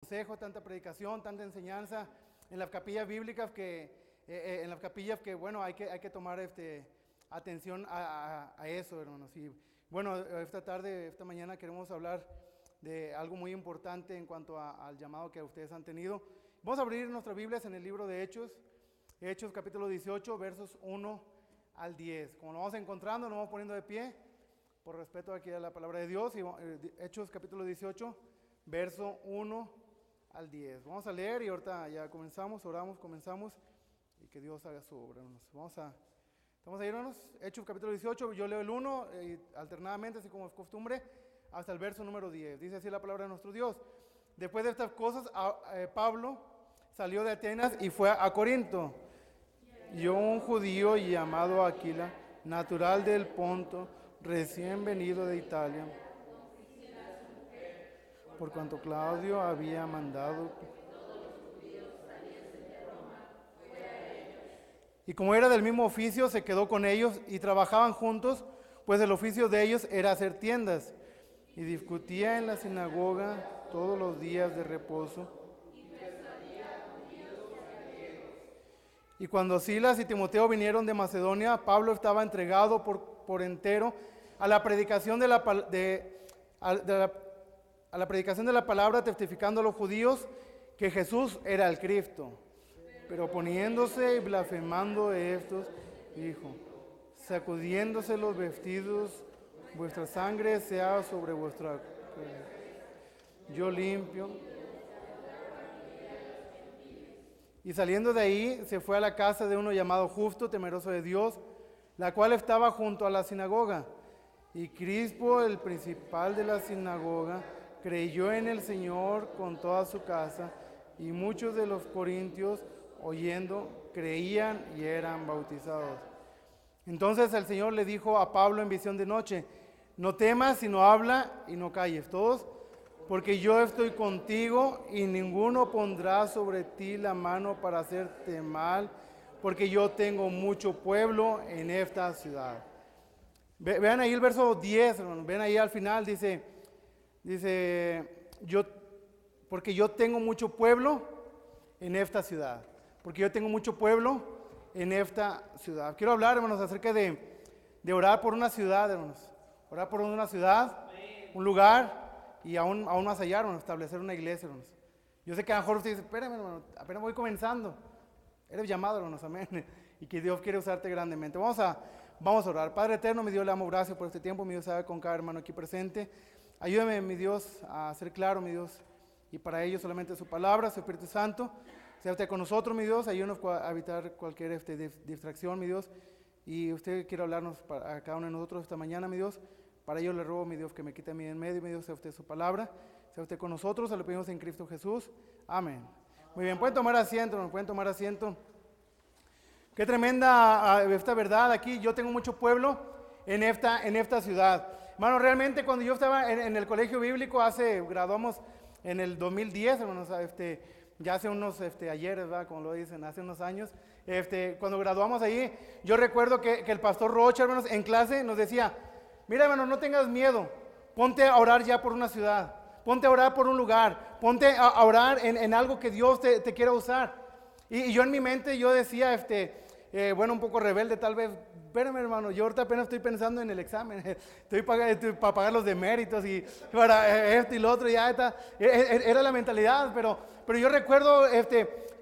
consejo, tanta predicación, tanta enseñanza en las capillas bíblicas bueno, hay que tomar atención a eso, hermanos. Y bueno, esta mañana queremos hablar de algo muy importante en cuanto al llamado que ustedes han tenido. Vamos a abrir nuestras Biblias en el libro de Hechos capítulo 18, versos 1 al 10. Como nos vamos encontrando, nos vamos poniendo de pie, por respeto aquí a la palabra de Dios. Y Hechos capítulo 18, verso 1 al 10. Vamos a leer y ahorita ya comenzamos, comenzamos y que Dios haga su obra. Estamos ahí, hermanos. Hechos capítulo 18, yo leo el 1 alternadamente, así como es costumbre, hasta el verso número 10. Dice así la palabra de nuestro Dios. Después de estas cosas, Pablo salió de Atenas y fue a Corinto. Y un judío llamado Aquila, natural del Ponto, recién venido de Italia, por cuanto Claudio había mandado. Y como era del mismo oficio, se quedó con ellos y trabajaban juntos, pues el oficio de ellos era hacer tiendas. Y discutía en la sinagoga todos los días de reposo. Y cuando Silas y Timoteo vinieron de Macedonia, Pablo estaba entregado por entero a la predicación de la palabra, testificando a los judíos que Jesús era el Cristo. Pero poniéndose y blasfemando estos, dijo: sacudiéndose los vestidos, vuestra sangre sea sobre vuestra cabeza. Yo limpio. Y saliendo de ahí, se fue a la casa de uno llamado Justo, temeroso de Dios, la cual estaba junto a la sinagoga. Y Crispo, el principal de la sinagoga, creyó en el Señor con toda su casa, y muchos de los corintios, oyendo, creían y eran bautizados. Entonces el Señor le dijo a Pablo en visión de noche: no temas, sino habla y no calles. Todos, porque yo estoy contigo y ninguno pondrá sobre ti la mano para hacerte mal, porque yo tengo mucho pueblo en esta ciudad. Vean ahí el verso 10, hermano. Ven ahí al final, dice, porque yo tengo mucho pueblo en esta ciudad. Porque yo tengo mucho pueblo en esta ciudad. Quiero hablar, hermanos, acerca de orar por una ciudad, hermanos. Orar por una ciudad, un lugar, y aún más allá, hermanos, establecer una iglesia, hermanos. Yo sé que a lo mejor usted dice: espérame, hermano, apenas voy comenzando. Eres llamado, hermanos, amén. Y que Dios quiere usarte grandemente. Vamos a orar. Padre eterno, mi Dios, le damos gracias por este tiempo. Mi Dios, sabe con cada hermano aquí presente. Ayúdame, mi Dios, a ser claro, mi Dios, y para ello solamente su palabra, su Espíritu Santo. Sea usted con nosotros, mi Dios. Ayúdanos a evitar cualquier distracción, mi Dios. Y usted quiere hablarnos a cada uno de nosotros esta mañana, mi Dios. Para ello le ruego, mi Dios, que me quite a mí en medio, mi Dios, sea usted su palabra. Sea usted con nosotros, se lo pedimos en Cristo Jesús. Amén. Muy bien, pueden tomar asiento. Qué tremenda esta verdad aquí. Yo tengo mucho pueblo en esta ciudad. Hermano, realmente cuando yo estaba en el colegio bíblico, graduamos en el 2010, hermanos, ya hace unos ayeres, ¿verdad? Como lo dicen, hace unos años. Cuando graduamos ahí, yo recuerdo que el pastor Rocha, hermanos, en clase nos decía: mira, hermano, no tengas miedo, ponte a orar ya por una ciudad, ponte a orar por un lugar, ponte a orar en algo que Dios te quiera usar. Y yo en mi mente, yo decía, bueno, un poco rebelde tal vez: espérame, hermano, yo ahorita apenas estoy pensando en el examen, estoy para pagar los deméritos y para esto y lo otro, ya está. Era la mentalidad, pero yo recuerdo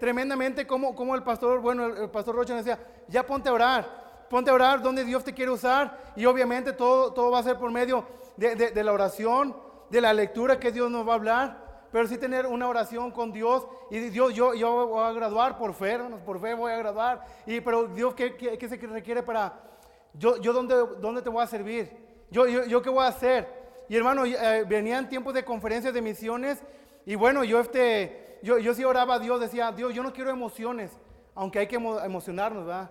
tremendamente cómo el pastor Rocha me decía: ya ponte a orar donde Dios te quiere usar, y obviamente todo va a ser por medio de la oración, de la lectura que Dios nos va a hablar, pero sí tener una oración con Dios. Y Dios, yo voy a graduar por fe, hermanos, por fe voy a graduar, pero Dios, ¿qué se requiere para yo dónde te voy a servir? Yo qué voy a hacer. Y hermano, venían tiempos de conferencias de misiones, y bueno, yo sí oraba a Dios, decía: Dios, yo no quiero emociones, aunque hay que emocionarnos, ¿verdad?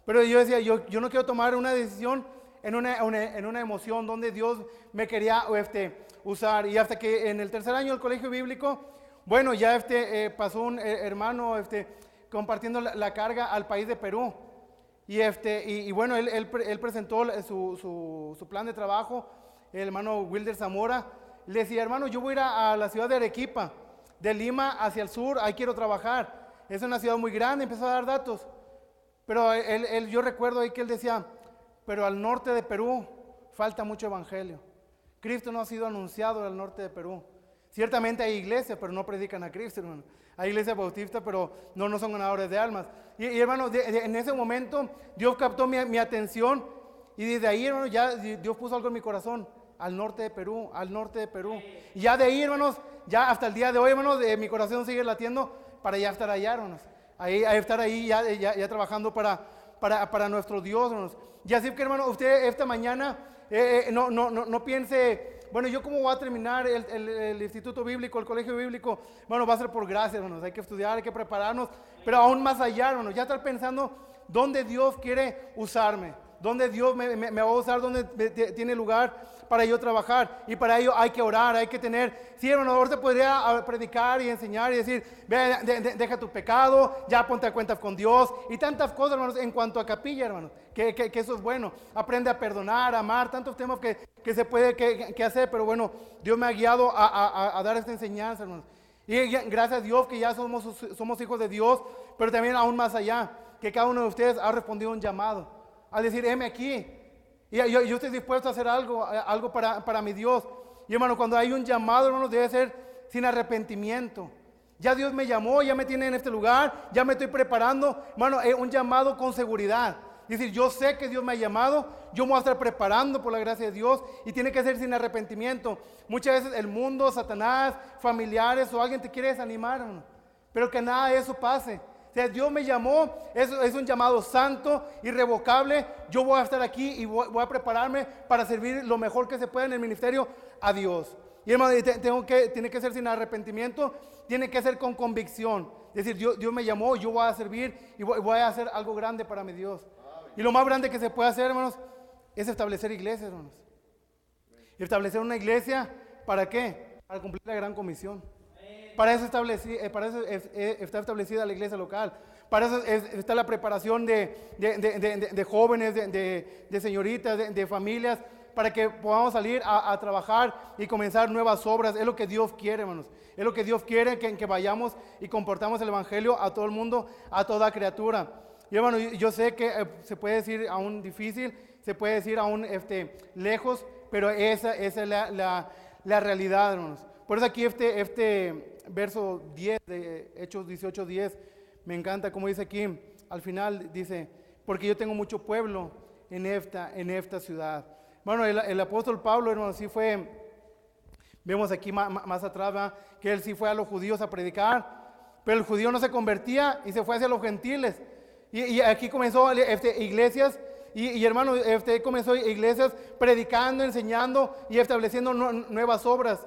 Pero yo decía, yo no quiero tomar una decisión en una emoción donde Dios me quería usar. Y hasta que en el tercer año del colegio bíblico, bueno, ya pasó un hermano compartiendo la carga al país de Perú. Y bueno, él presentó su plan de trabajo, el hermano Wilder Zamora. Le decía: hermano, yo voy a ir a la ciudad de Arequipa. de Lima hacia el sur, ahí quiero trabajar. Es una ciudad muy grande, empezó a dar datos. Pero yo recuerdo ahí que él decía, pero al norte de Perú falta mucho evangelio. Cristo no ha sido anunciado al norte de Perú. Ciertamente hay iglesias, pero no predican a Cristo, hermano. Hay iglesias bautistas, pero no son ganadores de almas. Y hermano, en ese momento Dios captó mi atención y desde ahí, hermano, ya Dios puso algo en mi corazón. Al norte de Perú, al norte de Perú. Y ya de ahí, hermanos, ya hasta el día de hoy, hermanos, mi corazón sigue latiendo para ya estar allá, hermanos. Estar ahí ya trabajando para nuestro Dios, hermanos. Y así que, hermano, usted esta mañana no piense, bueno, ¿yo cómo voy a terminar el instituto bíblico, el colegio bíblico? Bueno, va a ser por gracia, hermanos. Hay que estudiar, hay que prepararnos. Pero aún más allá, hermanos, ya estar pensando dónde Dios quiere usarme. Dónde Dios me va a usar, dónde tiene lugar para yo trabajar. Y para ello hay que orar, hay que tener. Sí, hermano, ahorita podría predicar y enseñar y decir, ve, deja tu pecado, ya ponte a cuentas con Dios. Y tantas cosas, hermanos, en cuanto a capilla, hermanos, que eso es bueno. Aprende a perdonar, a amar, tantos temas que se puede que hacer. Pero bueno, Dios me ha guiado a dar esta enseñanza, hermanos. Y gracias a Dios que ya somos hijos de Dios, pero también aún más allá, que cada uno de ustedes ha respondido a un llamado. Al decir, heme aquí, y yo estoy dispuesto a hacer algo para mi Dios. Y hermano, cuando hay un llamado, hermano, debe ser sin arrepentimiento. Ya Dios me llamó, ya me tiene en este lugar, ya me estoy preparando. Hermano, un llamado con seguridad. Es decir, yo sé que Dios me ha llamado, yo me voy a estar preparando por la gracia de Dios y tiene que ser sin arrepentimiento. Muchas veces el mundo, Satanás, familiares o alguien te quiere desanimar, hermano, pero que nada de eso pase. O sea, Dios me llamó, es un llamado santo, irrevocable. Yo voy a estar aquí y voy a prepararme para servir lo mejor que se pueda en el ministerio a Dios. Y hermano, tiene que ser sin arrepentimiento, tiene que ser con convicción. Es decir, Dios me llamó, yo voy a servir y voy a hacer algo grande para mi Dios. Y lo más grande que se puede hacer, hermanos, es establecer iglesias, hermanos. Establecer una iglesia, ¿para qué? Para cumplir la gran comisión. Para eso está establecida la iglesia local. Para eso está la preparación de jóvenes, de señoritas, de familias, para que podamos salir a trabajar y comenzar nuevas obras. Es lo que Dios quiere, hermanos. Es lo que Dios quiere, que vayamos y comportamos el evangelio a todo el mundo, a toda criatura. Y hermano, yo sé que se puede decir aún difícil, se puede decir aún lejos, pero esa es la realidad, hermanos. Por eso aquí este verso 10 de Hechos 18:10, me encanta como dice aquí, al final dice, porque yo tengo mucho pueblo en esta ciudad. Bueno, el apóstol Pablo, hermano, sí fue, vemos aquí más atrás, ¿verdad? Que él sí fue a los judíos a predicar, pero el judío no se convertía y se fue hacia los gentiles. Y aquí comenzó iglesias, y hermano, comenzó iglesias predicando, enseñando y estableciendo nuevas obras.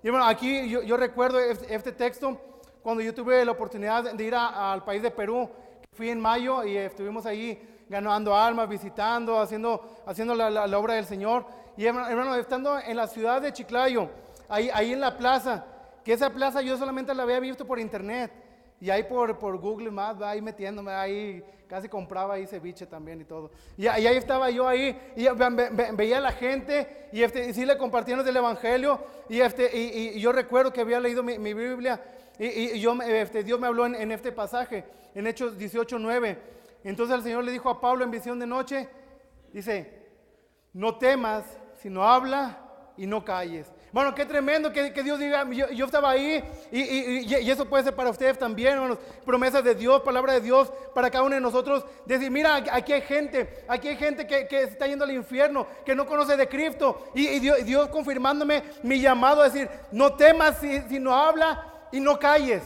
Y bueno, aquí yo recuerdo este texto cuando yo tuve la oportunidad de ir al país de Perú. Fui en mayo y estuvimos ahí ganando almas, visitando, haciendo la obra del Señor. Y hermano, estando en la ciudad de Chiclayo, ahí en la plaza, que esa plaza yo solamente la había visto por internet. Y ahí por Google Maps, ahí metiéndome, ahí casi compraba ahí ceviche también y todo. Y ahí estaba yo ahí, y veía a la gente, y sí le compartíamos del evangelio, y yo recuerdo que había leído mi Biblia, y Dios me habló en este pasaje, en Hechos 18:9. Entonces el Señor le dijo a Pablo en visión de noche, dice, no temas, sino habla y no calles. Bueno, qué tremendo que Dios diga, yo estaba ahí y eso puede ser para ustedes también, hermanos. Promesas de Dios, palabra de Dios para cada uno de nosotros. Decir, mira, aquí hay gente que se está yendo al infierno, que no conoce de Cristo. Y Dios confirmándome mi llamado a decir, no temas sino habla y no calles.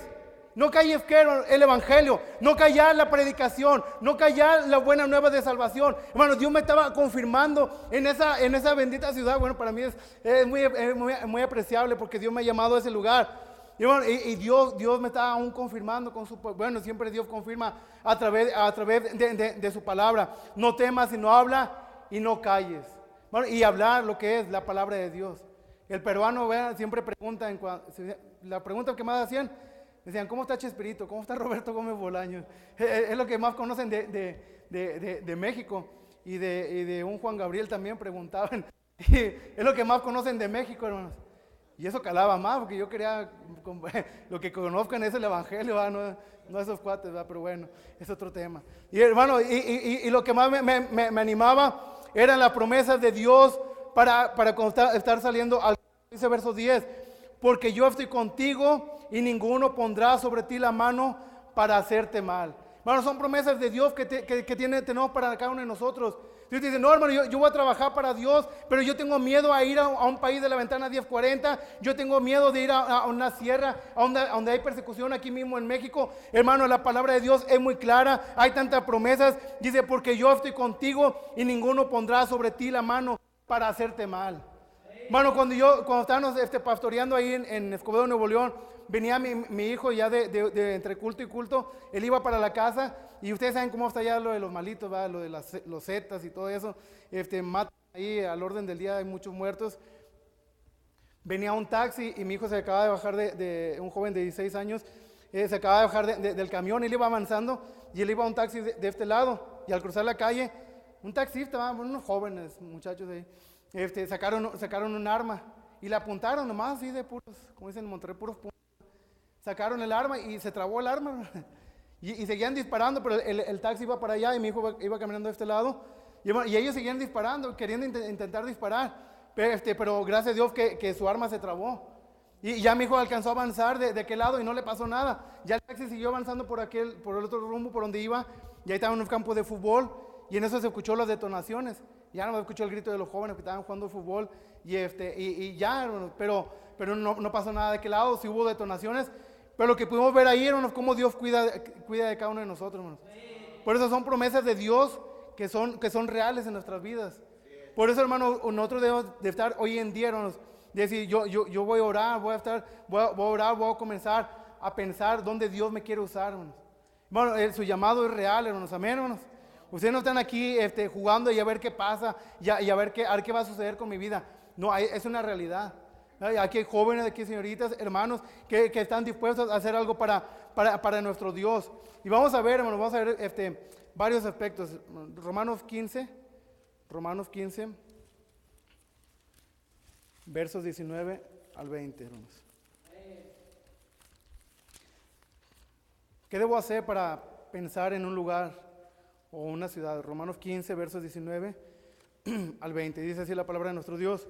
No calles que el evangelio, no callar la predicación, no callar la buena nueva de salvación. Hermano, Dios me estaba confirmando en esa bendita ciudad. Bueno, para mí es muy apreciable porque Dios me ha llamado a ese lugar. Y, bueno, Dios me está aún confirmando con su, bueno, siempre Dios confirma a través de su palabra. No temas sino habla y no calles. Bueno, y hablar lo que es la palabra de Dios. El peruano, vean, siempre pregunta, la pregunta que más hacían, decían, ¿cómo está Chespirito? ¿Cómo está Roberto Gómez Bolaños? Es lo que más conocen de México. Y de un Juan Gabriel también preguntaban. Es lo que más conocen de México, hermanos. Y eso calaba más, porque yo quería, lo que conozcan es el evangelio, ¿verdad? No esos cuates, ¿verdad? Pero bueno, es otro tema. Y hermano, y lo que más me animaba eran las promesas de Dios para estar saliendo al, dice verso 10, porque yo estoy contigo y ninguno pondrá sobre ti la mano para hacerte mal. Hermano, son promesas de Dios que tenemos para cada uno de nosotros. Dios dice, no hermano, yo voy a trabajar para Dios, pero yo tengo miedo a ir a un país de la ventana 1040, yo tengo miedo de ir a una sierra, donde hay persecución aquí mismo en México. Hermano, la palabra de Dios es muy clara, hay tantas promesas, dice, porque yo estoy contigo y ninguno pondrá sobre ti la mano para hacerte mal. Hermano, cuando estábamos pastoreando ahí en Escobedo, Nuevo León, venía mi hijo ya de entre culto y culto, él iba para la casa, y ustedes saben cómo está ya lo de los malitos, ¿verdad? Lo de los zetas y todo eso, matan ahí al orden del día, hay muchos muertos. Venía un taxi y mi hijo se acaba de bajar un joven de 16 años, se acaba de bajar del camión, él iba avanzando, y él iba a un taxi de este lado, y al cruzar la calle, un taxista, ¿verdad? Unos jóvenes muchachos ahí, sacaron un arma, y le apuntaron nomás, así de puros, como dicen en Monterrey, puros puntos. Sacaron el arma y se trabó el arma. Y seguían disparando, pero el taxi iba para allá y mi hijo iba caminando de este lado. Y ellos seguían disparando, queriendo intentar disparar. Pero gracias a Dios que su arma se trabó. Y ya mi hijo alcanzó a avanzar de aquel lado y no le pasó nada. Ya el taxi siguió avanzando por el otro rumbo por donde iba. Y ahí estaban unos campos de fútbol. Y en eso se escuchó las detonaciones. Ya no se escuchó el grito de los jóvenes que estaban jugando fútbol. Y ya, pero no pasó nada de aquel lado. Sí hubo detonaciones. Pero lo que pudimos ver ahí, hermanos, cómo Dios cuida de cada uno de nosotros, hermanos. Por eso son promesas de Dios que son reales en nuestras vidas. Por eso, hermanos, nosotros debemos de estar hoy en día, hermanos, de decir, yo voy a orar, voy a orar, voy a comenzar a pensar dónde Dios me quiere usar, hermanos. Bueno, su llamado es real, hermanos, amén, hermanos. Ustedes no están aquí jugando y a ver qué pasa, y a ver qué va a suceder con mi vida. No, es una realidad. Aquí hay jóvenes, aquí hay señoritas, hermanos, que están dispuestos a hacer algo para nuestro Dios. Y vamos a ver, hermanos, varios aspectos. Romanos 15, versos 19 al 20, hermanos. ¿Qué debo hacer para pensar en un lugar o una ciudad? Romanos 15, versos 19 al 20. Dice así la palabra de nuestro Dios.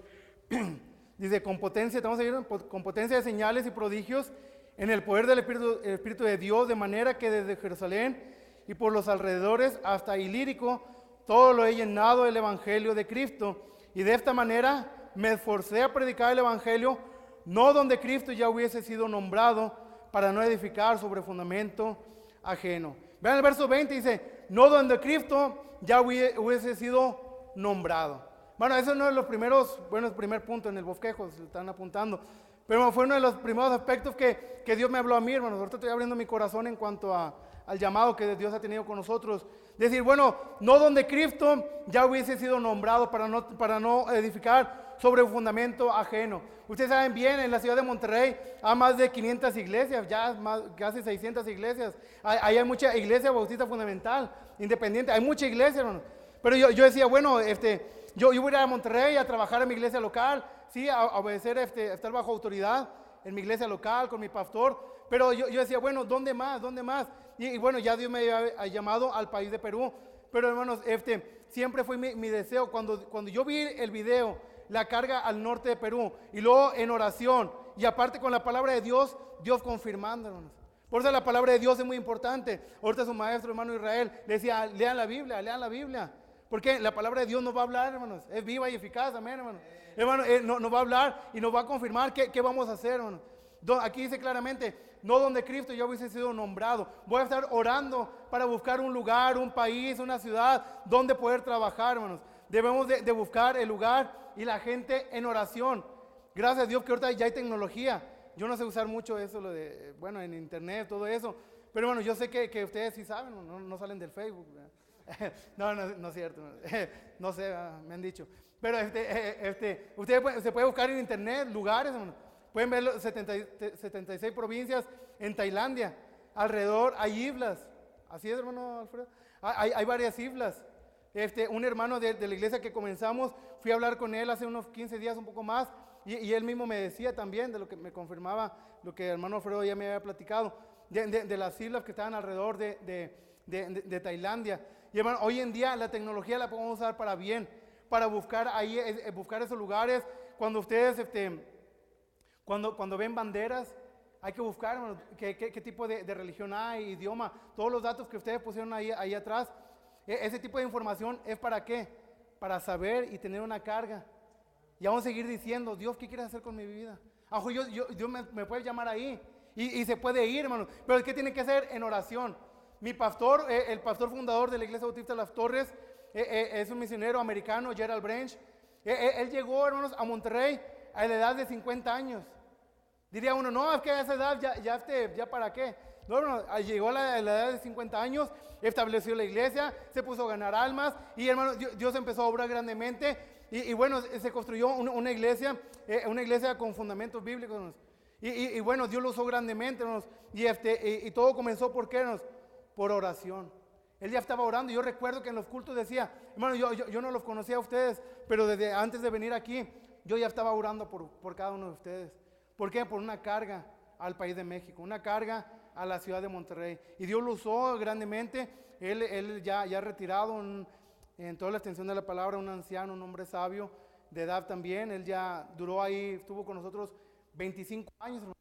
Dice, con potencia de señales y prodigios en el poder del Espíritu de Dios, de manera que desde Jerusalén y por los alrededores hasta Ilírico, todo lo he llenado el Evangelio de Cristo. Y de esta manera me esforcé a predicar el Evangelio, no donde Cristo ya hubiese sido nombrado, para no edificar sobre fundamento ajeno. Vean el verso 20, dice, no donde Cristo ya hubiese sido nombrado. Bueno, ese es uno de los primeros, el primer punto en el bosquejo, se están apuntando. Pero fue uno de los primeros aspectos que Dios me habló a mí, hermanos. Ahorita estoy abriendo mi corazón en cuanto al llamado que Dios ha tenido con nosotros. Decir, no donde Cristo ya hubiese sido nombrado para no edificar sobre un fundamento ajeno. Ustedes saben bien, en la ciudad de Monterrey hay más de 500 iglesias, casi 600 iglesias. Ahí hay mucha iglesia bautista fundamental, independiente, hay mucha iglesia, hermanos. Pero yo decía, yo voy a ir a Monterrey a trabajar en mi iglesia local, sí, a obedecer, estar bajo autoridad en mi iglesia local, con mi pastor. Pero yo decía, ¿dónde más? ¿Dónde más? Y ya Dios me había llamado al país de Perú. Pero hermanos, siempre fue mi deseo, cuando yo vi el video, la carga al norte de Perú, y luego en oración, y aparte con la palabra de Dios confirmando, hermanos. Por eso la palabra de Dios es muy importante. Ahorita su maestro, hermano Israel, le decía, lean la Biblia. Porque la palabra de Dios nos va a hablar, hermanos. Es viva y eficaz, amén, hermanos. Hermano, nos va a hablar y nos va a confirmar qué vamos a hacer, hermanos. Aquí dice claramente, no donde Cristo ya hubiese sido nombrado. Voy a estar orando para buscar un lugar, un país, una ciudad donde poder trabajar, hermanos. Debemos de buscar el lugar y la gente en oración. Gracias a Dios que ahorita ya hay tecnología. Yo no sé usar mucho eso, en internet, todo eso. Pero bueno, yo sé que ustedes sí saben, no salen del Facebook, ¿verdad? No es cierto. No sé, me han dicho. Pero ustedes se puede buscar en internet lugares, hermano. Pueden ver 76 provincias en Tailandia. Alrededor hay islas. Así es, hermano Alfredo. Hay varias islas. Un hermano de la iglesia que comenzamos, fui a hablar con él hace unos 15 días, un poco más. y él mismo me decía también, de lo que me confirmaba, lo que el hermano Alfredo ya me había platicado, de las islas que estaban alrededor de Tailandia. Y hermano, hoy en día la tecnología la podemos usar para bien, para buscar ahí, buscar esos lugares. Cuando ustedes, cuando ven banderas, hay que buscar, hermano, qué tipo de religión hay, idioma, todos los datos que ustedes pusieron ahí atrás. Ese tipo de información es ¿para qué? Para saber y tener una carga. Y vamos a seguir diciendo, Dios, ¿qué quieres hacer con mi vida? Dios me puede llamar ahí y se puede ir, hermano. Pero ¿qué tiene que hacer? En oración. Mi pastor, el pastor fundador de la Iglesia Bautista Las Torres, es un misionero americano, Gerald Branch. Él llegó, hermanos, a Monterrey a la edad de 50 años. Diría uno, no, es que a esa edad ya para qué. No, llegó a la edad de 50 años, estableció la iglesia, se puso a ganar almas y hermano, Dios empezó a obrar grandemente y bueno, se construyó una iglesia con fundamentos bíblicos. Y bueno, Dios lo usó grandemente, hermanos, y todo comenzó ¿por qué, hermanos? Por oración. Él ya estaba orando. Yo recuerdo que en los cultos decía, hermano, yo no los conocía a ustedes, pero desde antes de venir aquí, yo ya estaba orando por cada uno de ustedes. ¿Por qué? Por una carga al país de México, una carga a la ciudad de Monterrey. Y Dios lo usó grandemente. Él ya retirado en toda la extensión de la palabra, un anciano, un hombre sabio, de edad también. Él ya duró ahí, estuvo con nosotros 25 años, hermanos.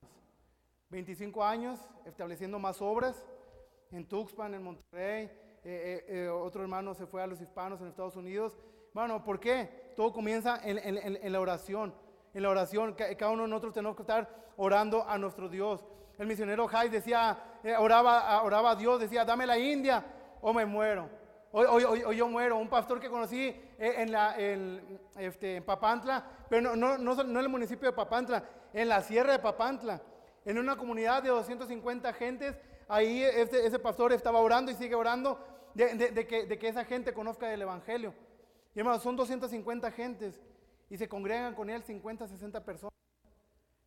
25 años, estableciendo más obras en Tuxpan, en Monterrey. Otro hermano se fue a los hispanos en Estados Unidos. Bueno, ¿por qué? Todo comienza en la oración. En la oración, cada uno de nosotros tenemos que estar orando a nuestro Dios. El misionero Jai decía, oraba a Dios, decía, dame la India o me muero. O yo muero. Un pastor que conocí en Papantla, pero no en el municipio de Papantla, en la sierra de Papantla, en una comunidad de 250 gentes. Ahí ese pastor estaba orando y sigue orando de que esa gente conozca el evangelio. Y hermanos, son 250 gentes y se congregan con él 50, 60 personas.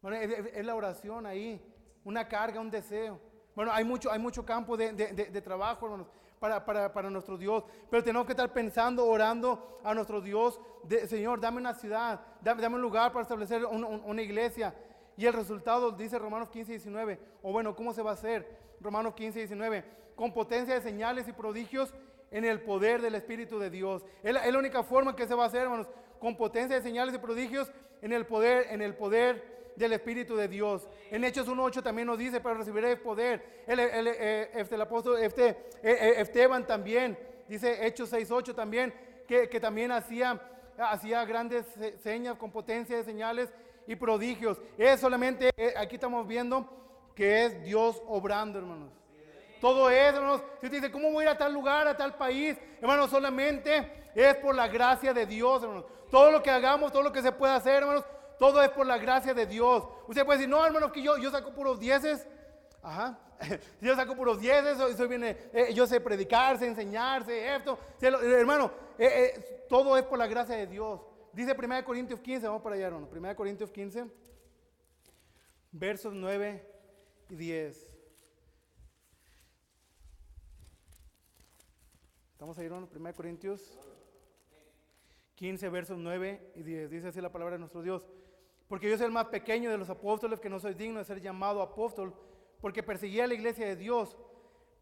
Bueno, es la oración ahí, una carga, un deseo. Bueno, hay mucho campo de trabajo, hermanos, para nuestro Dios. Pero tenemos que estar pensando, orando a nuestro Dios. Señor, dame una ciudad, dame un lugar para establecer una iglesia. Y el resultado dice Romanos 15, 19. O bueno, ¿cómo se va a hacer? Romanos 15, 19. Con potencia de señales y prodigios en el poder del Espíritu de Dios. Es la única forma que se va a hacer, hermanos. Con potencia de señales y prodigios en el poder del Espíritu de Dios. En Hechos 1:8 también nos dice, pero recibiréis poder. El apóstol Esteban también, dice Hechos 6:8 también, que también hacía grandes señas con potencia de señales y prodigios. Es solamente, aquí estamos viendo que es Dios obrando, hermanos. Todo es, hermanos. Si usted dice, ¿cómo voy a ir a tal lugar, a tal país? Hermanos, solamente es por la gracia de Dios, hermanos. Todo lo que hagamos, todo lo que se pueda hacer, hermanos, todo es por la gracia de Dios. Usted puede decir, no, hermanos, que yo saco puros 10. Ajá. Yo saco puros 10, yo sé predicar, sé enseñar, sé esto. Hermano, todo es por la gracia de Dios. Dice 1 Corintios 15, vamos para allá, hermano. 1 Corintios 15, versos 9 y 10. Estamos ahí, hermano, 1 Corintios 15, versos 9 y 10. Dice así la palabra de nuestro Dios. Porque yo soy el más pequeño de los apóstoles, que no soy digno de ser llamado apóstol, porque perseguía a la iglesia de Dios.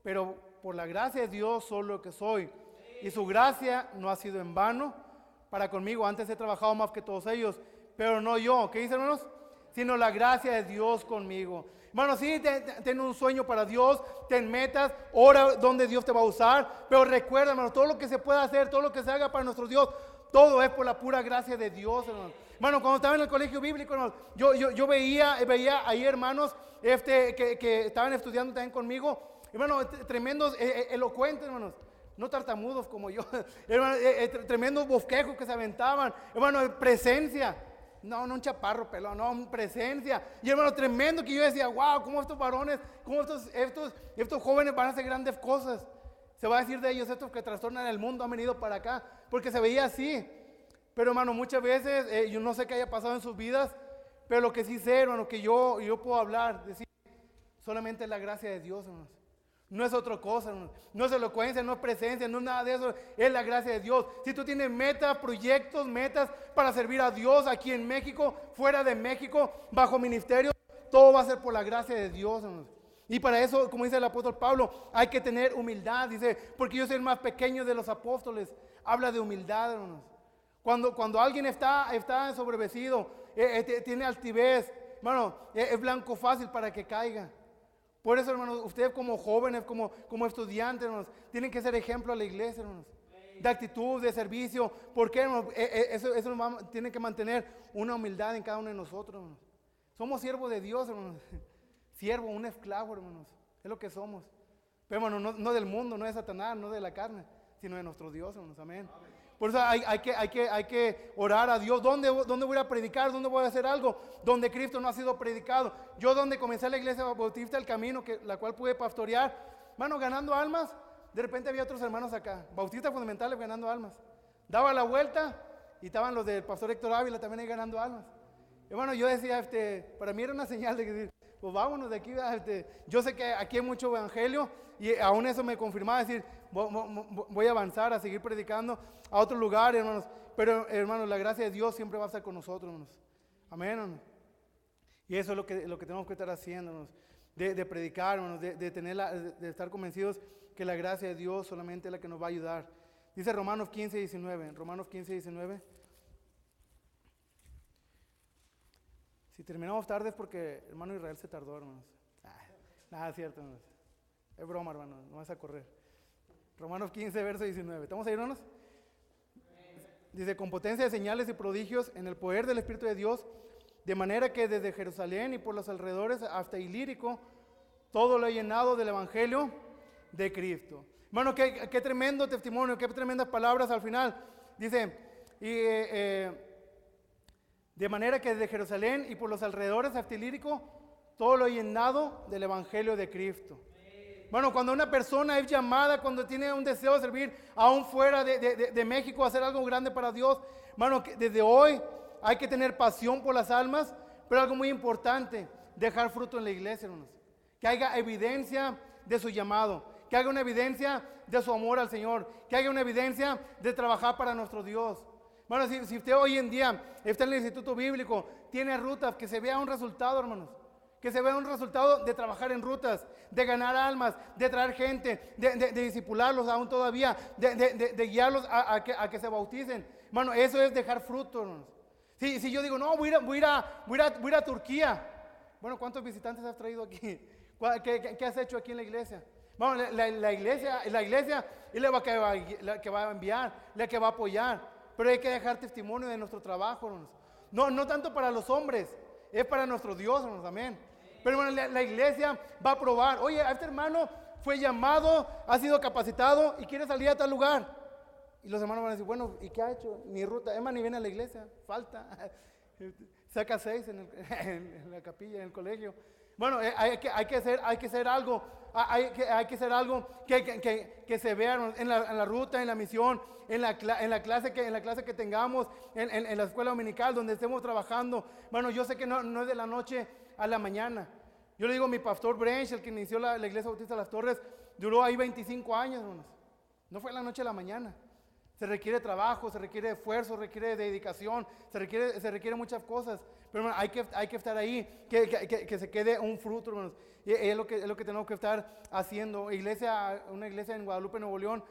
Pero por la gracia de Dios soy lo que soy. Y su gracia no ha sido en vano para conmigo. Antes he trabajado más que todos ellos, pero no yo. ¿Qué dice, hermanos? Sino la gracia de Dios conmigo. Hermano, sí, ten un sueño para Dios, ten metas, ora donde Dios te va a usar, pero recuerda, hermano, todo lo que se pueda hacer, todo lo que se haga para nuestro Dios, todo es por la pura gracia de Dios, hermano. Hermano, cuando estaba en el colegio bíblico, hermano, yo veía ahí hermanos que estaban estudiando también conmigo, hermano, tremendos, elocuentes, hermanos. No tartamudos como yo, hermano, tremendos bosquejos que se aventaban, hermano, presencia. No un chaparro pelón, no, presencia. Y hermano, tremendo, que yo decía, wow, cómo estos varones, cómo estos jóvenes van a hacer grandes cosas. Se va a decir de ellos, estos que trastornan el mundo han venido para acá, porque se veía así. Pero hermano, muchas veces, yo no sé qué haya pasado en sus vidas, pero lo que sí sé, hermano, que yo puedo hablar, decir, solamente la gracia de Dios, hermanos. No es otra cosa, hermanos. No es elocuencia, no es presencia, no es nada de eso. Es la gracia de Dios. Si tú tienes metas, proyectos, metas para servir a Dios aquí en México, fuera de México, bajo ministerio, todo va a ser por la gracia de Dios, hermanos. Y para eso, como dice el apóstol Pablo, hay que tener humildad. Dice, porque yo soy el más pequeño de los apóstoles. Habla de humildad, hermanos. Cuando alguien está sobrevestido, tiene altivez, hermano, es blanco fácil para que caiga. Por eso, hermanos, ustedes como jóvenes, como estudiantes, hermanos, tienen que ser ejemplo a la iglesia, hermanos. De actitud, de servicio. ¿Por qué, hermanos? Eso tiene que mantener una humildad en cada uno de nosotros, hermanos. Somos siervos de Dios, hermanos. Siervo, un esclavo, hermanos. Es lo que somos. Pero, hermanos, no del mundo, no de Satanás, no de la carne, sino de nuestro Dios, hermanos. Amén. Por eso hay que orar a Dios. ¿Dónde voy a predicar? ¿Dónde voy a hacer algo? Donde Cristo no ha sido predicado. Yo donde comencé la iglesia bautista El Camino, la cual pude pastorear, hermano, ganando almas. De repente había otros hermanos acá, bautistas fundamentales ganando almas. Daba la vuelta y estaban los del pastor Héctor Ávila también ahí ganando almas. Hermano, yo decía, para mí era una señal de que, pues vámonos de aquí. Yo sé que aquí hay mucho evangelio y aún eso me confirmaba decir, voy a avanzar, a seguir predicando a otro lugar, hermanos. Pero, hermanos, la gracia de Dios siempre va a estar con nosotros, hermanos. Amén, hermanos. Y eso es lo que tenemos que estar haciendo, hermanos. De predicar, hermanos, de estar convencidos que la gracia de Dios solamente es la que nos va a ayudar. Dice Romanos 15:19. Romanos 15:19. Si terminamos tarde es porque hermano Israel se tardó, hermanos. Nada es cierto, hermanos. Es broma, hermanos, no vas a correr. Romanos 15, verso 19. ¿Estamos ahí, hermanos? Dice, con potencia de señales y prodigios en el poder del Espíritu de Dios, de manera que desde Jerusalén y por los alrededores hasta Ilírico, todo lo he llenado del Evangelio de Cristo. Hermano, qué tremendo testimonio, qué tremendas palabras al final. Dice, de manera que desde Jerusalén y por los alrededores hasta Ilírico, todo lo he llenado del Evangelio de Cristo. Bueno, cuando una persona es llamada, cuando tiene un deseo de servir aún fuera de México, hacer algo grande para Dios, hermano, desde hoy hay que tener pasión por las almas, pero algo muy importante, dejar fruto en la iglesia, hermanos. Que haya evidencia de su llamado, que haya una evidencia de su amor al Señor, que haya una evidencia de trabajar para nuestro Dios. Bueno, si usted hoy en día está en el Instituto Bíblico, tiene rutas, que se vea un resultado, hermanos. Que se vea un resultado de trabajar en rutas, de ganar almas, de traer gente, de discipularlos aún todavía, de guiarlos a que se bauticen. Hermano, eso es dejar fruto, hermanos. Si yo digo, no, voy a ir a Turquía. Bueno, ¿cuántos visitantes has traído aquí? ¿Qué has hecho aquí en la iglesia? Bueno, la iglesia es la que va a enviar, la que va a apoyar. Pero hay que dejar testimonio de nuestro trabajo, hermanos. No tanto para los hombres, es para nuestro Dios, hermanos, amén. Pero bueno, la iglesia va a probar. Oye, este hermano fue llamado, ha sido capacitado y quiere salir a tal lugar. Y los hermanos van a decir, bueno, ¿y qué ha hecho? Ni ruta, Emma ni viene a la iglesia, falta. Saca 6 en la capilla, en el colegio. Bueno, hay que hacer algo. Hay que hacer algo que se vea en la ruta, en la misión, en la clase que tengamos, en la escuela dominical donde estemos trabajando. Bueno, yo sé que no es de la noche a la mañana. Yo le digo a mi pastor Brench, el que inició la iglesia bautista de Las Torres, duró ahí 25 años, hermanos. No fue de la noche a la mañana. Se requiere trabajo, se requiere esfuerzo, se requiere dedicación, se requiere muchas cosas. Pero hermano, hay que estar ahí, que se quede un fruto, hermanos. Y es lo que tenemos que estar haciendo. Una iglesia en Guadalupe, Nuevo León,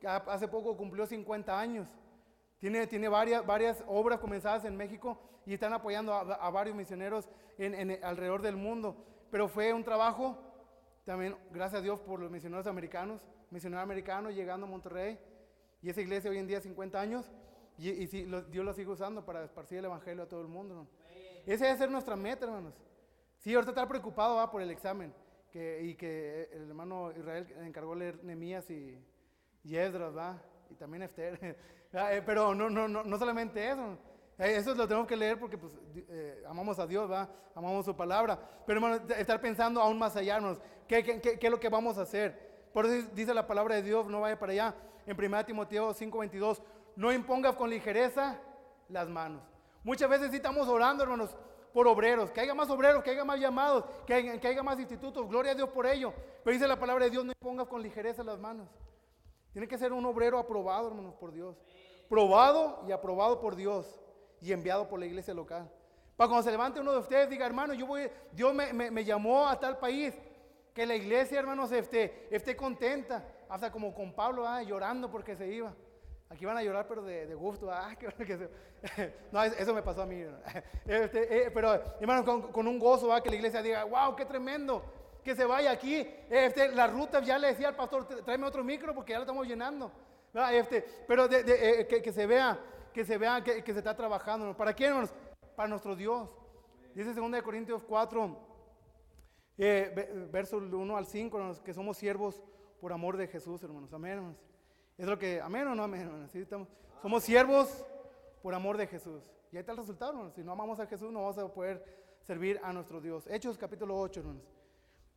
que hace poco cumplió 50 años. Tiene varias obras comenzadas en México y están apoyando a varios misioneros alrededor del mundo. Pero fue un trabajo, también gracias a Dios por los misioneros americanos llegando a Monterrey. Y esa iglesia hoy en día 50 años y sí, Dios lo sigue usando para esparcir el evangelio a todo el mundo, ¿no? Esa debe ser nuestra meta, hermanos. Sí, ahorita está preocupado por el examen y que el hermano Israel encargó leer Nehemías y Esdras, ¿va? Y también Esther. Pero no solamente eso. Eso lo tenemos que leer porque pues, amamos a Dios, ¿va? Amamos su palabra. Pero hermanos, estar pensando aún más allá, hermanos. ¿Qué es lo que vamos a hacer? Por eso dice la palabra de Dios, no vaya para allá. En 1 Timoteo 5:22, no impongas con ligereza las manos. Muchas veces sí estamos orando, hermanos, por obreros, que haya más obreros, que haya más llamados, que haya más institutos, gloria a Dios por ello. Pero dice la palabra de Dios, no pongas con ligereza las manos. Tiene que ser un obrero aprobado, hermanos, por Dios. Probado y aprobado por Dios y enviado por la iglesia local. Para cuando se levante uno de ustedes, diga, hermano, Dios me llamó a tal país. Que la iglesia, hermanos, esté contenta. Hasta como con Pablo, llorando porque se iba. Aquí van a llorar, pero de gusto. No, eso me pasó a mí. Pero, hermanos, con un gozo, que la iglesia diga, wow, qué tremendo. Que se vaya aquí. La ruta, ya le decía al pastor, tráeme otro micro porque ya lo estamos llenando. Pero que se vea que se está trabajando. ¿Para quién, hermanos? Para nuestro Dios. Dice 2 Corintios 4, versos 1 al 5, hermanos, que somos siervos por amor de Jesús, hermanos. Amén, hermanos. Es lo que, amén o no amén, hermanos. ¿Sí? Somos siervos por amor de Jesús. Y ahí está el resultado, hermanos. Si no amamos a Jesús, no vamos a poder servir a nuestro Dios. Hechos capítulo 8, hermanos.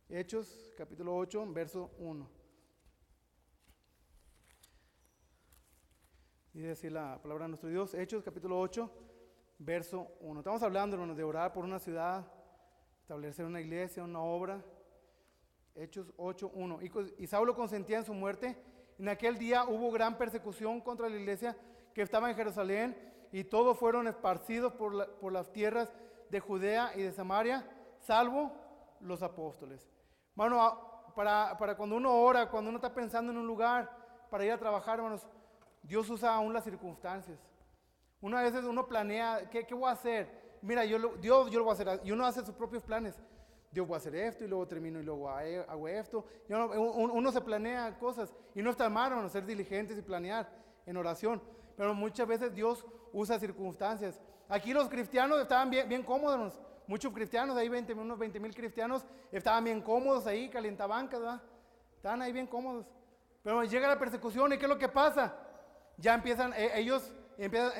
Hechos capítulo 8, verso 1. Dice así la palabra de nuestro Dios. Hechos capítulo 8, verso 1. Estamos hablando, hermanos, de orar por una ciudad, establecer una iglesia, una obra. Hechos 8, 1. Y Saulo consentía en su muerte. En aquel día hubo gran persecución contra la iglesia que estaba en Jerusalén, y todos fueron esparcidos por las tierras de Judea y de Samaria, salvo los apóstoles. Hermano, para cuando uno ora, cuando uno está pensando en un lugar para ir a trabajar, hermanos, Dios usa aún las circunstancias. Una vez uno planea, ¿qué voy a hacer? Mira, Dios yo lo voy a hacer, y uno hace sus propios planes. Dios voy a hacer esto, y luego termino, y luego hago esto. Y uno se planea cosas, y no está mal, hermano, ser diligentes y planear en oración. Pero muchas veces Dios usa circunstancias. Aquí los cristianos estaban bien cómodos, hermanos. Muchos cristianos, ahí unos 20,000 cristianos, estaban bien cómodos ahí, calientabancas, ¿verdad? Estaban ahí bien cómodos. Pero llega la persecución, ¿y qué es lo que pasa? Ya empiezan,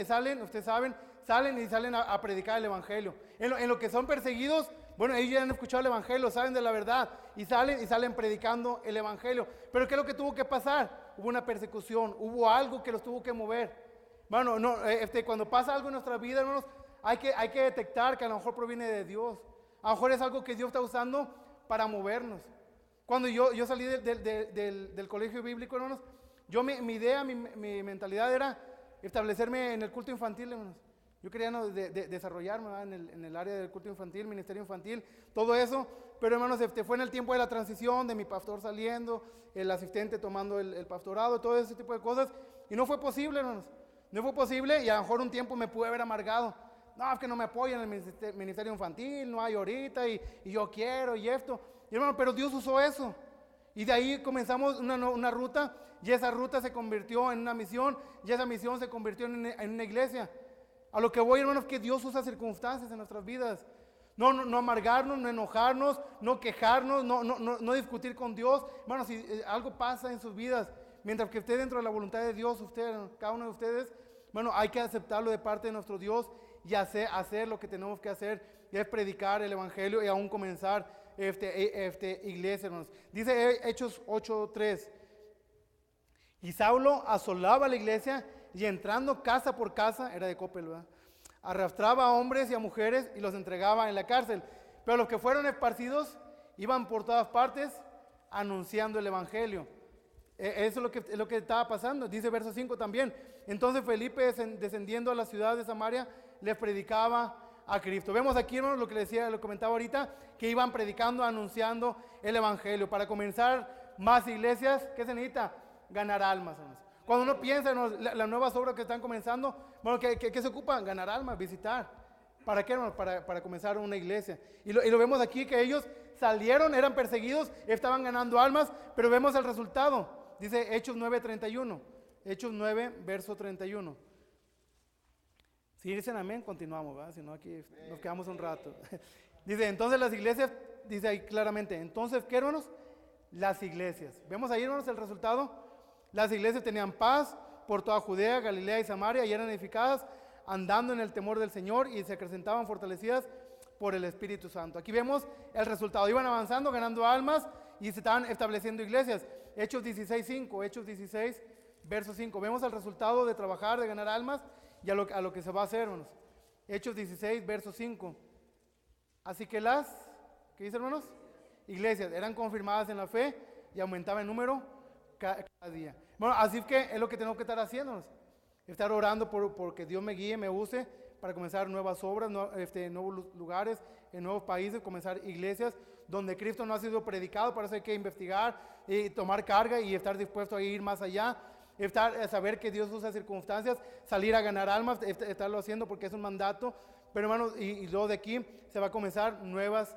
salen, ustedes saben, salen a predicar el evangelio. En lo que son perseguidos, bueno, ellos ya han escuchado el evangelio, saben de la verdad, y salen predicando el evangelio. Pero ¿qué es lo que tuvo que pasar? Hubo una persecución, hubo algo que los tuvo que mover. Bueno, cuando pasa algo en nuestra vida, hermanos, hay que detectar que a lo mejor proviene de Dios. A lo mejor es algo que Dios está usando para movernos. Cuando yo salí del colegio bíblico, hermanos, mi idea, mi mentalidad era establecerme en el culto infantil, hermanos. Yo quería desarrollarme en el área del culto infantil, ministerio infantil, todo eso. Pero, hermanos, fue en el tiempo de la transición, de mi pastor saliendo, el asistente tomando el pastorado, todo ese tipo de cosas. Y no fue posible, hermanos. No fue posible, y a lo mejor un tiempo me pude haber amargado. No, es que no me apoyan en el ministerio infantil, no hay ahorita, y yo quiero, y esto. Y, hermano, pero Dios usó eso. Y de ahí comenzamos una ruta, y esa ruta se convirtió en una misión, y esa misión se convirtió en una iglesia. A lo que voy, hermanos, que Dios usa circunstancias en nuestras vidas. No amargarnos, no enojarnos, no quejarnos, no discutir con Dios. Hermanos, si algo pasa en sus vidas, mientras que esté dentro de la voluntad de Dios, cada uno de ustedes, bueno, hay que aceptarlo de parte de nuestro Dios y hacer lo que tenemos que hacer, y es predicar el evangelio y aún comenzar iglesia, hermanos. Dice Hechos 8:3. Y Saulo asolaba la iglesia, y entrando casa por casa, era de Coppel, ¿verdad?, arrastraba a hombres y a mujeres y los entregaba en la cárcel. Pero los que fueron esparcidos iban por todas partes anunciando el evangelio. Eso es lo que estaba pasando. Dice verso 5 también. Entonces Felipe, descendiendo a la ciudad de Samaria, les predicaba a Cristo. Vemos aquí, hermanos, lo que les decía, lo comentaba ahorita, que iban predicando, anunciando el evangelio. Para comenzar más iglesias, ¿qué se necesita? Ganar almas, hermanos. Cuando uno piensa en las nuevas obras que están comenzando, bueno, ¿qué se ocupa? Ganar almas, visitar. ¿Para qué, hermanos? Para comenzar una iglesia. Y lo vemos aquí, que ellos salieron, eran perseguidos, estaban ganando almas, pero vemos el resultado. Dice Hechos 9:31. Hechos 9, verso 31. Si dicen amén, continuamos, ¿verdad? Si no, aquí nos quedamos un rato. Dice, entonces las iglesias, dice ahí claramente, entonces, ¿qué, hermanos? Las iglesias. Vemos ahí, hermanos, el resultado. Las iglesias tenían paz por toda Judea, Galilea y Samaria, y eran edificadas andando en el temor del Señor, y se acrecentaban fortalecidas por el Espíritu Santo. Aquí vemos el resultado. Iban avanzando, ganando almas, y se estaban estableciendo iglesias. Hechos 16:5, Hechos 16, verso 5. Vemos el resultado de trabajar, de ganar almas, y a lo que se va a hacer, hermanos. Hechos 16, verso 5. Así que ¿qué dice, hermanos? Iglesias eran confirmadas en la fe y aumentaba en número cada día. Bueno, así que es lo que tenemos que estar haciendo. Estar orando porque Dios me guíe, me use para comenzar nuevas obras, nuevos lugares, en nuevos países, comenzar iglesias donde Cristo no ha sido predicado. Para eso hay que investigar y tomar carga y estar dispuesto a ir más allá. Saber que Dios usa circunstancias, salir a ganar almas, estarlo haciendo porque es un mandato. Pero hermanos, y luego de aquí se va a comenzar nuevas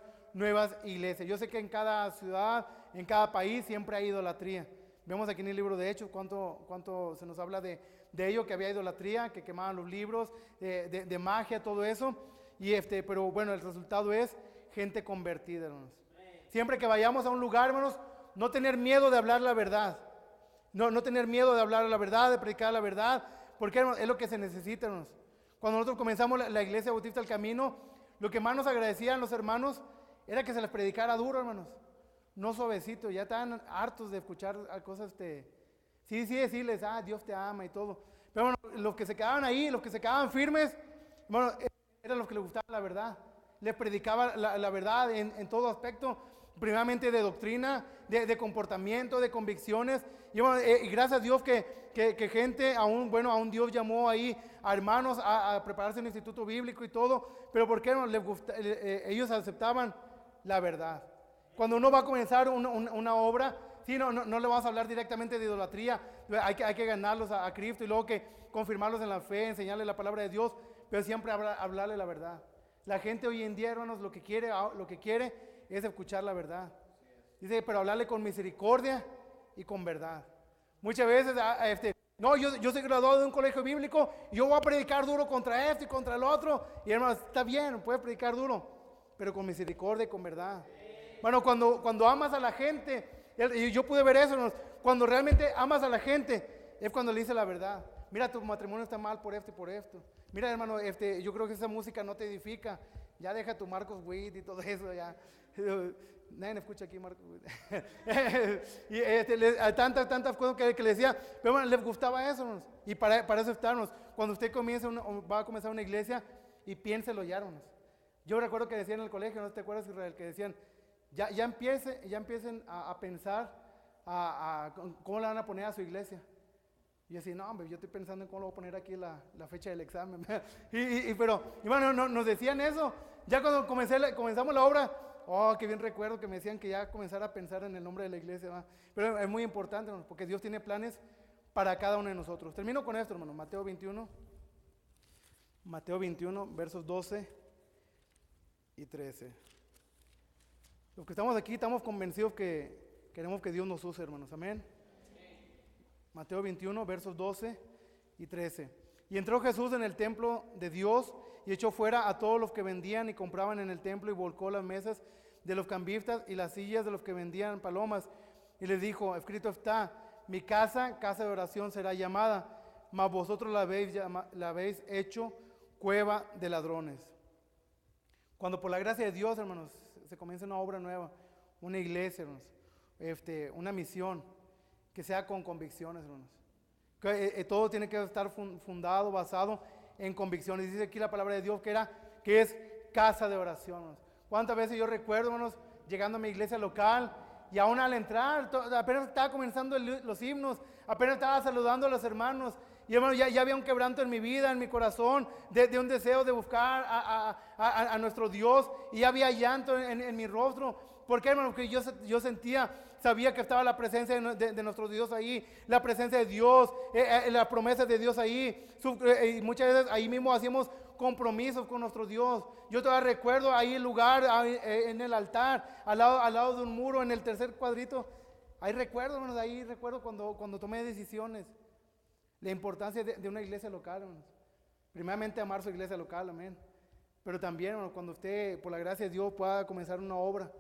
iglesias. Yo sé que en cada ciudad, en cada país siempre hay idolatría. Vemos aquí en el libro de Hechos cuánto se nos habla de ello, que había idolatría, que quemaban los libros, de magia, todo eso. Pero bueno, el resultado es gente convertida, hermanos. Siempre que vayamos a un lugar, hermanos, no tener miedo de hablar la verdad. No tener miedo de hablar la verdad, de predicar la verdad, porque hermanos, es lo que se necesita, hermanos. Cuando nosotros comenzamos la iglesia Bautista del Camino, lo que más nos agradecían los hermanos era que se les predicara duro, hermanos. No suavecito, ya estaban hartos de escuchar cosas, sí, decirles, Dios te ama y todo. Pero bueno, los que se quedaban ahí, los que se quedaban firmes, bueno, eran los que les gustaba la verdad. Les predicaba la verdad en todo aspecto, primeramente de doctrina, de comportamiento, de convicciones. Y bueno, y gracias a Dios que gente, aún Dios llamó ahí a hermanos a prepararse en el instituto bíblico y todo. Pero ¿por qué no les gusta? Ellos aceptaban la verdad. Cuando uno va a comenzar una obra, sí, no le vamos a hablar directamente de idolatría. Hay que ganarlos a Cristo y luego que confirmarlos en la fe, enseñarles la palabra de Dios, pero siempre hablarle la verdad. La gente hoy en día, hermanos, lo que quiere es escuchar la verdad. Dice, pero hablarle con misericordia y con verdad. Muchas veces, no, yo soy graduado de un colegio bíblico y yo voy a predicar duro contra esto y contra el otro. Y hermanos, está bien, puedes predicar duro, pero con misericordia y con verdad. Bueno, cuando amas a la gente, y yo pude ver eso, hermanos, cuando realmente amas a la gente, es cuando le dices la verdad. Mira, tu matrimonio está mal por esto y por esto. Mira, hermano, yo creo que esa música no te edifica. Ya deja tu Marcos Witt y todo eso, ya. Nadie escucha aquí Marcos Witt. Y tantas cosas que le decía, pero bueno, les gustaba eso, hermanos. Y para eso estamos. Cuando usted va a comenzar una iglesia, y piénselo ya, hermanos. Yo recuerdo que decían en el colegio, ¿no te acuerdas, Israel? Que decían, ya empiecen a pensar cómo le van a poner a su iglesia. Y yo decía, no, hombre, yo estoy pensando en cómo lo voy a poner aquí la fecha del examen. y bueno, nos decían eso. Ya cuando comenzamos la obra, qué bien recuerdo que me decían que ya comenzara a pensar en el nombre de la iglesia. ¿Va? Pero es muy importante, hermano, porque Dios tiene planes para cada uno de nosotros. Termino con esto, hermano. Mateo 21, versos 12 y 13. Los que estamos aquí estamos convencidos que queremos que Dios nos use, hermanos. Amén. Mateo 21, versos 12 y 13. Y entró Jesús en el templo de Dios y echó fuera a todos los que vendían y compraban en el templo y volcó las mesas de los cambistas y las sillas de los que vendían palomas. Y les dijo, escrito está, mi casa de oración será llamada, mas vosotros la habéis hecho cueva de ladrones. Cuando por la gracia de Dios, hermanos, se comienza una obra nueva, una iglesia, hermanos, una misión, que sea con convicciones, hermanos. Todo tiene que estar fundado, basado en convicciones. Dice aquí la palabra de Dios que es casa de oración, hermanos. ¿Cuántas veces yo recuerdo, hermanos, llegando a mi iglesia local y aún al entrar, apenas estaba comenzando los himnos, apenas estaba saludando a los hermanos? Y hermano, ya había un quebranto en mi vida, en mi corazón, de un deseo de buscar a nuestro Dios, y ya había llanto en mi rostro. ¿Por qué, hermano? Porque yo sabía que estaba la presencia de nuestro Dios ahí, la presencia de Dios, la promesa de Dios ahí. Y muchas veces ahí mismo hacíamos compromisos con nuestro Dios. Yo todavía recuerdo ahí el lugar, en el altar, al lado de un muro, en el tercer cuadrito. Ahí recuerdo, hermanos, ahí recuerdo cuando tomé decisiones. La importancia de una iglesia local, hermanos. Primeramente amar su iglesia local, amén. Pero también, hermano, cuando usted, por la gracia de Dios, pueda comenzar una obra,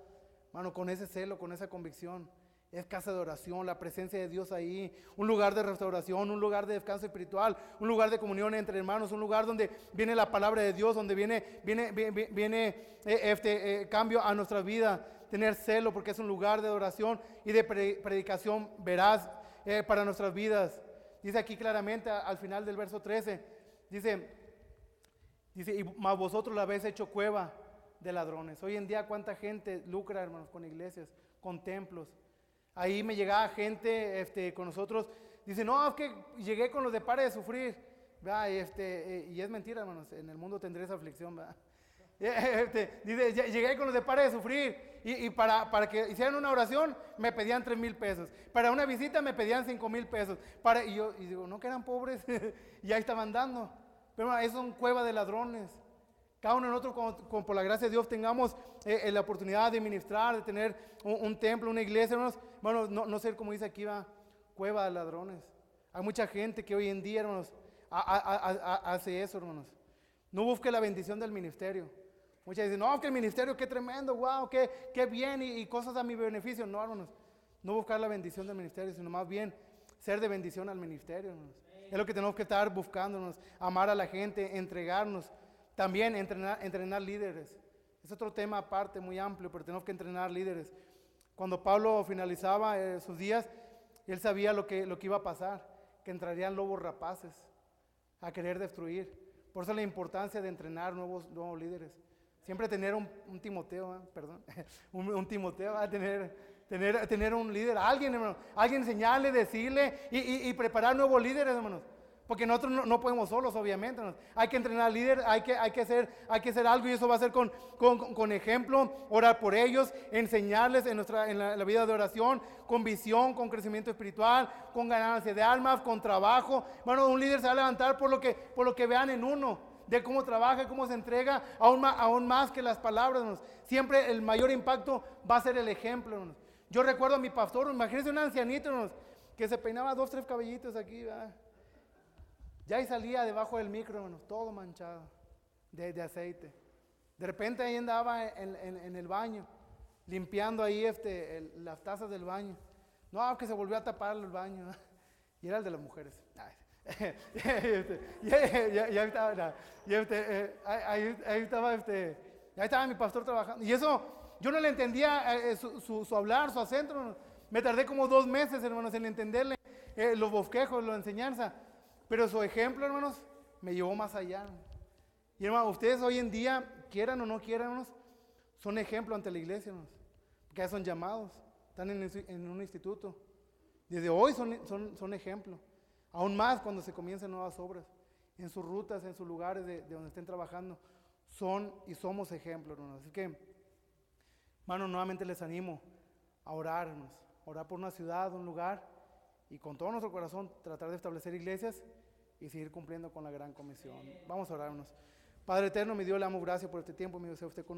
hermano, con ese celo, con esa convicción, es casa de oración, la presencia de Dios ahí, un lugar de restauración, un lugar de descanso espiritual, un lugar de comunión entre hermanos, un lugar donde viene la palabra de Dios, donde viene cambio a nuestra vida, tener celo, porque es un lugar de adoración y de predicación veraz para nuestras vidas. Dice aquí claramente al final del verso 13, dice, mas vosotros la habéis hecho cueva de ladrones. Hoy en día, ¿cuánta gente lucra, hermanos, con iglesias, con templos? Ahí me llegaba gente con nosotros, dice, no, es que llegué con los de Pare de Sufrir, ¿verdad? Y es mentira, hermanos, en el mundo tendré esa aflicción, ¿verdad? Dice, llegué con los de Pare de Sufrir y para que hicieran una oración me pedían 3,000 pesos, para una visita me pedían 5,000 pesos, y yo digo, no, que eran pobres, y ahí estaban dando, pero eso es una cueva de ladrones. Cada uno de nosotros, por la gracia de Dios, tengamos la oportunidad de ministrar, de tener un templo, una iglesia, hermanos. Bueno, no ser como dice aquí, va, cueva de ladrones. Hay mucha gente que hoy en día, hermanos, hace eso, hermanos. No busque la bendición del ministerio. Muchas dicen, no, que el ministerio, qué tremendo, wow, qué bien, y cosas a mi beneficio. No, hermanos, no buscar la bendición del ministerio, sino más bien ser de bendición al ministerio, hermanos. Es lo que tenemos que estar buscándonos, amar a la gente, entregarnos. También entrenar líderes. Es otro tema aparte, muy amplio, pero tenemos que entrenar líderes. Cuando Pablo finalizaba sus días, él sabía lo que iba a pasar, que entrarían lobos rapaces a querer destruir. Por eso la importancia de entrenar nuevos líderes. Siempre tener un Timoteo, perdón, un Timoteo, tener un líder, alguien, hermano, alguien enseñarle, decirle y preparar nuevos líderes, hermanos. Porque nosotros no podemos solos, obviamente. Hay que entrenar líderes, hay que hacer algo, y eso va a ser con ejemplo, orar por ellos, enseñarles en la vida de oración, con visión, con crecimiento espiritual, con ganancia de almas, con trabajo. Bueno, un líder se va a levantar por lo que vean en uno, de cómo trabaja, cómo se entrega, aún más que las palabras, hermanos. Siempre el mayor impacto va a ser el ejemplo, hermanos. Yo recuerdo a mi pastor, imagínense un ancianito, hermanos, que se peinaba 2, 3 cabellitos aquí, ¿verdad? Ya ahí salía debajo del micro, hermanos, todo manchado de aceite. De repente ahí andaba en el baño, limpiando ahí las tazas del baño. No, que se volvió a tapar el baño. Y era el de las mujeres. Ahí estaba mi pastor trabajando. Y eso, yo no le entendía su hablar, su acento, hermanos. Me tardé como 2 meses, hermanos, en entenderle los bosquejos, la enseñanza. Pero su ejemplo, hermanos, me llevó más allá. Y hermanos, ustedes hoy en día, quieran o no quieran, hermanos, son ejemplo ante la iglesia, hermanos. Porque ya son llamados, están en un instituto. Desde hoy son ejemplo. Aún más cuando se comiencen nuevas obras. En sus rutas, en sus lugares de donde estén trabajando. Son y somos ejemplos, hermanos. Así que, hermanos, nuevamente les animo a orar, hermanos. Orar por una ciudad, un lugar. Y con todo nuestro corazón tratar de establecer iglesias y seguir cumpliendo con la gran comisión. Vamos a orarnos. Padre eterno, mi Dios, le damos gracias por este tiempo, mi Dios, sea usted con